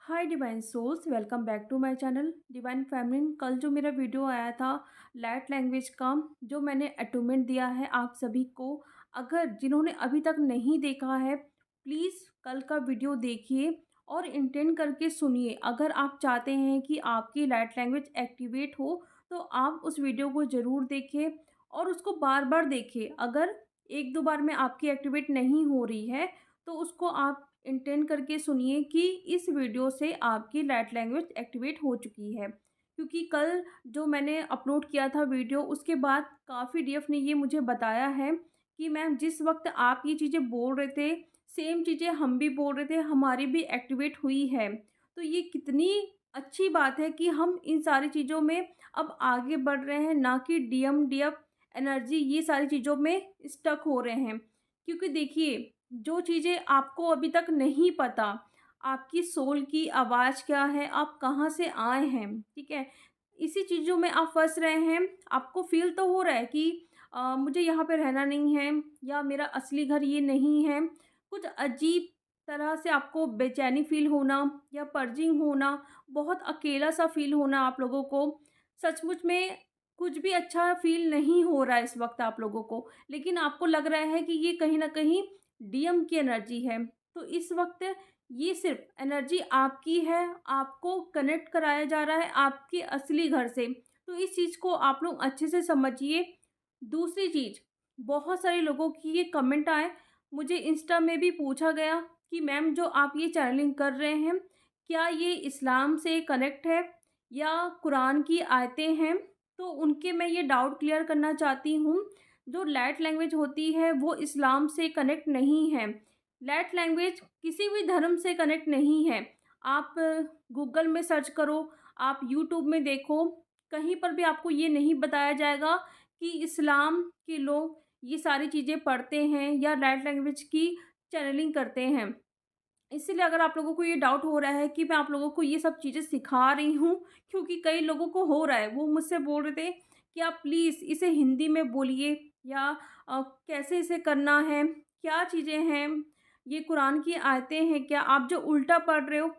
Hi divine souls, welcome back to my channel divine feminine. कल जो मेरा video आया था लाइट लैंग्वेज का, जो मैंने अटूमेंट दिया है आप सभी को, अगर जिन्होंने अभी तक नहीं देखा है प्लीज़ कल का वीडियो देखिए और इंटेंड करके सुनिए। अगर आप चाहते हैं कि आपकी लाइट लैंग्वेज एक्टिवेट हो तो आप उस वीडियो को ज़रूर देखें और उसको बार बार देखिए। अगर एक दो बार में आपकी एक्टिवेट नहीं हो रही है तो उसको आप इंटेंड करके सुनिए कि इस वीडियो से आपकी लाइट लैंग्वेज एक्टिवेट हो चुकी है। क्योंकि कल जो मैंने अपलोड किया था वीडियो, उसके बाद काफ़ी डीएफ ने ये मुझे बताया है कि मैम जिस वक्त आप ये चीज़ें बोल रहे थे सेम चीज़ें हम भी बोल रहे थे, हमारी भी एक्टिवेट हुई है। तो ये कितनी अच्छी बात है कि हम इन सारी चीज़ों में अब आगे बढ़ रहे हैं, ना कि डीएम डीएफ एनर्जी ये सारी चीज़ों में स्टक हो रहे हैं। क्योंकि देखिए, जो चीज़ें आपको अभी तक नहीं पता, आपकी सोल की आवाज़ क्या है, आप कहाँ से आए हैं, ठीक है? इसी चीज़ों में आप फँस रहे हैं। आपको फ़ील तो हो रहा है कि मुझे यहाँ पे रहना नहीं है या मेरा असली घर ये नहीं है। कुछ अजीब तरह से आपको बेचैनी फ़ील होना या पर्जिंग होना, बहुत अकेला-सा फ़ील होना आप लोगों को। सचमुच में कुछ भी अच्छा फ़ील नहीं हो रहा है इस वक़्त आप लोगों को, लेकिन आपको लग रहा है कि ये कहीं न कहीं डीएम की एनर्जी है। तो इस वक़्त ये सिर्फ़ एनर्जी आपकी है, आपको कनेक्ट कराया जा रहा है आपके असली घर से। तो इस चीज़ को आप लोग अच्छे से समझिए। दूसरी चीज़, बहुत सारे लोगों की ये कमेंट आए, मुझे इंस्टा में भी पूछा गया कि मैम जो आप ये चैनलिंग कर रहे हैं, क्या ये इस्लाम से कनेक्ट है या कुरान की आयतें हैं? तो उनके मैं ये डाउट क्लियर करना चाहती हूँ। जो लाइट लैंग्वेज होती है वो इस्लाम से कनेक्ट नहीं है। लाइट लैंग्वेज किसी भी धर्म से कनेक्ट नहीं है। आप गूगल में सर्च करो, आप यूट्यूब में देखो, कहीं पर भी आपको ये नहीं बताया जाएगा कि इस्लाम के लोग ये सारी चीज़ें पढ़ते हैं या लाइट लैंग्वेज की चैनलिंग करते हैं। इसीलिए अगर आप लोगों को ये डाउट हो रहा है कि मैं आप लोगों को ये सब चीज़ें सिखा रही हूँ, क्योंकि कई लोगों को हो रहा है, वो मुझसे बोल रहे थे कि आप प्लीज़ इसे हिंदी में बोलिए या कैसे इसे करना है, क्या चीज़ें हैं, ये कुरान की आयतें हैं क्या, आप जो उल्टा पढ़ रहे हो।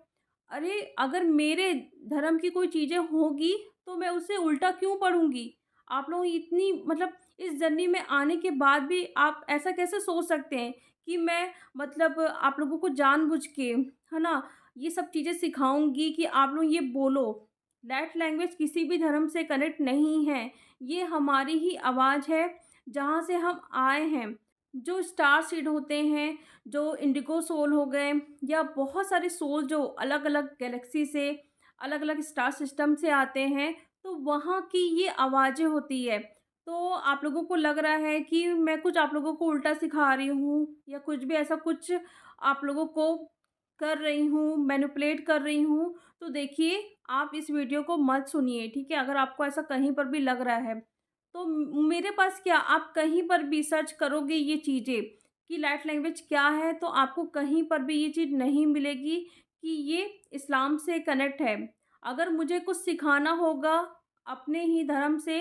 अरे! अगर मेरे धर्म की कोई चीज़ें होगी, तो मैं उसे उल्टा क्यों पढ़ूँगी? आप लोग इतनी मतलब इस जर्नी में आने के बाद भी आप ऐसा कैसे सोच सकते हैं कि मैं मतलब आप लोगों को जानबूझ के, है ना, ये सब चीज़ें सिखाऊँगी कि आप लोग ये बोलो। लाइट लैंग्वेज किसी भी धर्म से कनेक्ट नहीं है। ये हमारी ही आवाज़ है, जहाँ से हम आए हैं। जो स्टार सीड होते हैं, जो इंडिगो सोल हो गए या बहुत सारे सोल जो अलग-अलग गैलेक्सी से, अलग-अलग स्टार सिस्टम से आते हैं, तो वहाँ की ये आवाज़ें होती है। तो आप लोगों को लग रहा है कि मैं कुछ आप लोगों को उल्टा सिखा रही हूँ या कुछ भी ऐसा कुछ आप लोगों को कर रही हूँ, मैनिपुलेट कर रही हूँ, तो देखिए आप इस वीडियो को मत सुनिए, ठीक है? अगर आपको ऐसा कहीं पर भी लग रहा है, तो मेरे पास क्या, आप कहीं पर भी सर्च करोगे ये चीज़ें कि लाइट लैंग्वेज क्या है, तो आपको कहीं पर भी ये चीज़ नहीं मिलेगी कि ये इस्लाम से कनेक्ट है। अगर मुझे कुछ सिखाना होगा अपने ही धर्म से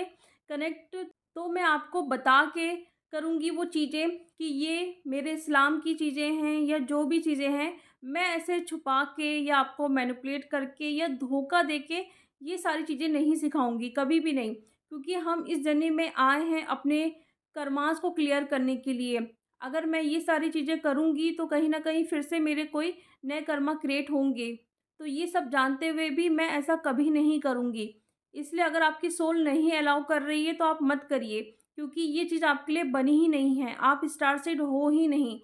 कनेक्ट, तो मैं आपको बता के करूँगी वो चीज़ें कि ये मेरे इस्लाम की चीज़ें हैं या जो भी चीज़ें हैं। मैं ऐसे छुपा के या आपको मैनिपुलेट करके या धोखा देके ये सारी चीज़ें नहीं सिखाऊँगी, कभी भी नहीं। क्योंकि हम इस जर्नी में आए हैं अपने कर्मास को क्लियर करने के लिए। अगर मैं ये सारी चीज़ें करूँगी तो कहीं न कहीं फिर से मेरे कोई नए कर्मा क्रिएट होंगे। तो ये सब जानते हुए भी मैं ऐसा कभी नहीं करूँगी। इसलिए अगर आपकी सोल नहीं अलाउ कर रही है तो आप मत करिए, क्योंकि ये चीज़ आपके लिए बनी ही नहीं है। आप स्टार सीड हो ही नहीं।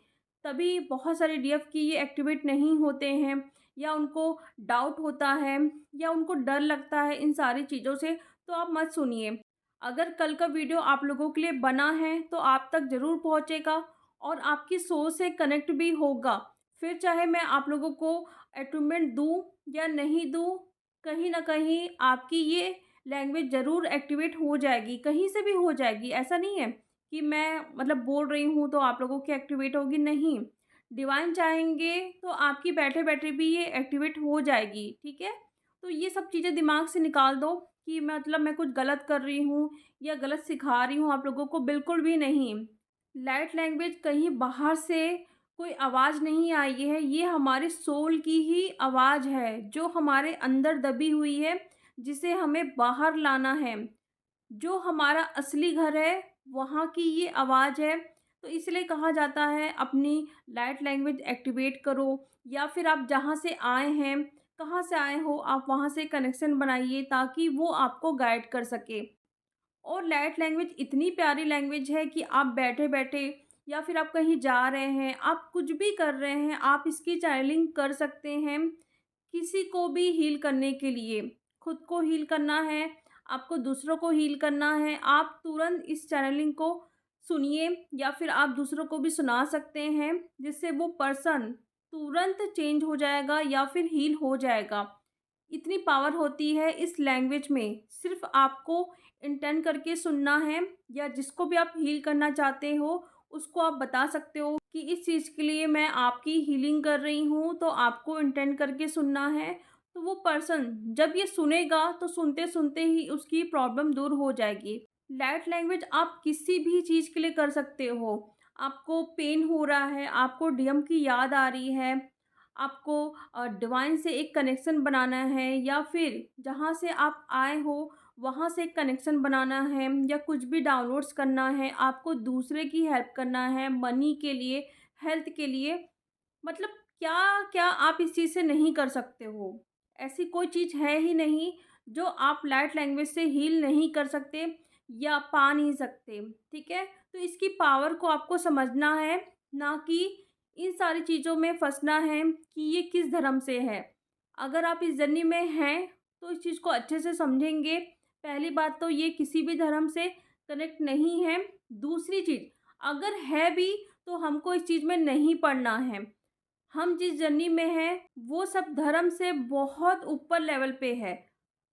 तभी बहुत सारे डीएफ की ये एक्टिवेट नहीं होते हैं या उनको डाउट होता है या उनको डर लगता है इन सारी चीज़ों से, तो आप मत सुनिए। अगर कल का वीडियो आप लोगों के लिए बना है तो आप तक ज़रूर पहुँचेगा और आपकी सोच से कनेक्ट भी होगा। फिर चाहे मैं आप लोगों को अटूनमेंट दूँ या नहीं दूँ, कहीं न कहीं आपकी ये लैंग्वेज ज़रूर एक्टिवेट हो जाएगी, कहीं से भी हो जाएगी। ऐसा नहीं है कि मैं मतलब बोल रही हूँ तो आप लोगों की एक्टिवेट होगी, नहीं। डिवाइन चाहेंगे तो आपकी बैठे-बैठे भी ये एक्टिवेट हो जाएगी, ठीक है? तो ये सब चीज़ें दिमाग से निकाल दो कि मतलब मैं कुछ गलत कर रही हूँ या गलत सिखा रही हूँ आप लोगों को, बिल्कुल भी नहीं। लाइट लैंग्वेज कहीं बाहर से कोई आवाज़ नहीं आई है, ये हमारे सोल की ही आवाज़ है, जो हमारे अंदर दबी हुई है, जिसे हमें बाहर लाना है। जो हमारा असली घर है, वहाँ की ये आवाज़ है। तो इसलिए कहा जाता है अपनी लाइट लैंग्वेज एक्टिवेट करो, या फिर आप जहाँ से आए हैं, कहाँ से आए हो, आप वहाँ से कनेक्शन बनाइए ताकि वो आपको गाइड कर सके। और लाइट लैंग्वेज इतनी प्यारी लैंग्वेज है कि आप बैठे-बैठे या फिर आप कहीं जा रहे हैं, आप कुछ भी कर रहे हैं, आप इसकी चैनलिंग कर सकते हैं, किसी को भी हील करने के लिए। खुद को हील करना है, आपको दूसरों को हील करना है, आप तुरंत इस चैनलिंग को सुनिए या फिर आप दूसरों को भी सुना सकते हैं, जिससे वो पर्सन तुरंत चेंज हो जाएगा या फिर हील हो जाएगा। इतनी पावर होती है इस लैंग्वेज में। सिर्फ़ आपको इंटेंड करके सुनना है, या जिसको भी आप हील करना चाहते हो, उसको आप बता सकते हो कि इस चीज़ के लिए मैं आपकी हीलिंग कर रही हूँ, तो आपको इंटेंड करके सुनना है। तो वो पर्सन जब ये सुनेगा, तो सुनते-सुनते ही उसकी प्रॉब्लम दूर हो जाएगी। लाइट लैंग्वेज आप किसी भी चीज़ के लिए कर सकते हो। आपको पेन हो रहा है, आपको डीएम की याद आ रही है, आपको डिवाइन से एक कनेक्शन बनाना है, या फिर जहाँ से आप आए हो वहाँ से एक कनेक्शन बनाना है, या कुछ भी डाउनलोड्स करना है, आपको दूसरे की हेल्प करना है मनी के लिए, हेल्थ के लिए, मतलब क्या-क्या आप इस चीज़ से नहीं कर सकते हो। ऐसी कोई चीज़ है ही नहीं जो आप लाइट लैंग्वेज से हील नहीं कर सकते या पा नहीं सकते, ठीक है? तो इसकी पावर को आपको समझना है, ना कि इन सारी चीज़ों में फँसना है कि ये किस धर्म से है। अगर आप इस जर्नी में हैं, तो इस चीज़ को अच्छे से समझेंगे। पहली बात तो ये किसी भी धर्म से कनेक्ट नहीं है। दूसरी चीज़, अगर है भी तो हमको इस चीज़ में नहीं पड़ना है। हम जिस जर्नी में हैं, वो सब धर्म से बहुत ऊपर लेवल पे है।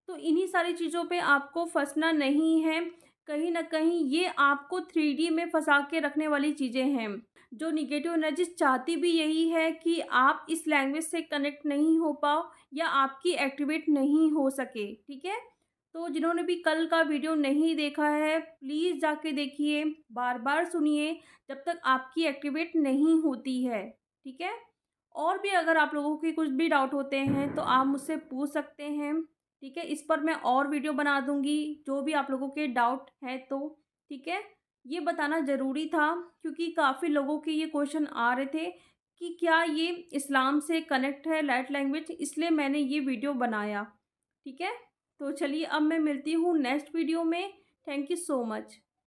तो इन्हीं सारी चीज़ों पे आपको फँसना नहीं है। कहीं न कहीं ये आपको 3D में फँसा के रखने वाली चीज़ें हैं। जो नेगेटिव एनर्जीज़ चाहती भी यही है कि आप इस लैंग्वेज से कनेक्ट नहीं हो पाओ, या आपकी एक्टिवेट नहीं हो सके, ठीक है? तो जिन्होंने भी कल का वीडियो नहीं देखा है, प्लीज़ जाके देखिए, बार-बार सुनिए, जब तक आपकी एक्टिवेट नहीं होती है, ठीक है? और भी अगर आप लोगों के कुछ भी डाउट होते हैं, तो आप मुझसे पूछ सकते हैं, ठीक है? इस पर मैं और वीडियो बना दूँगी, जो भी आप लोगों के डाउट हैं तो, ठीक है? ये बताना ज़रूरी था, क्योंकि काफ़ी लोगों के ये क्वेश्चन आ रहे थे कि क्या ये इस्लाम से कनेक्ट है लाइट लैंग्वेज, इसलिए मैंने ये वीडियो बनाया, ठीक है? तो चलिए अब मैं मिलती हूँ नेक्स्ट वीडियो में। Thank you so much.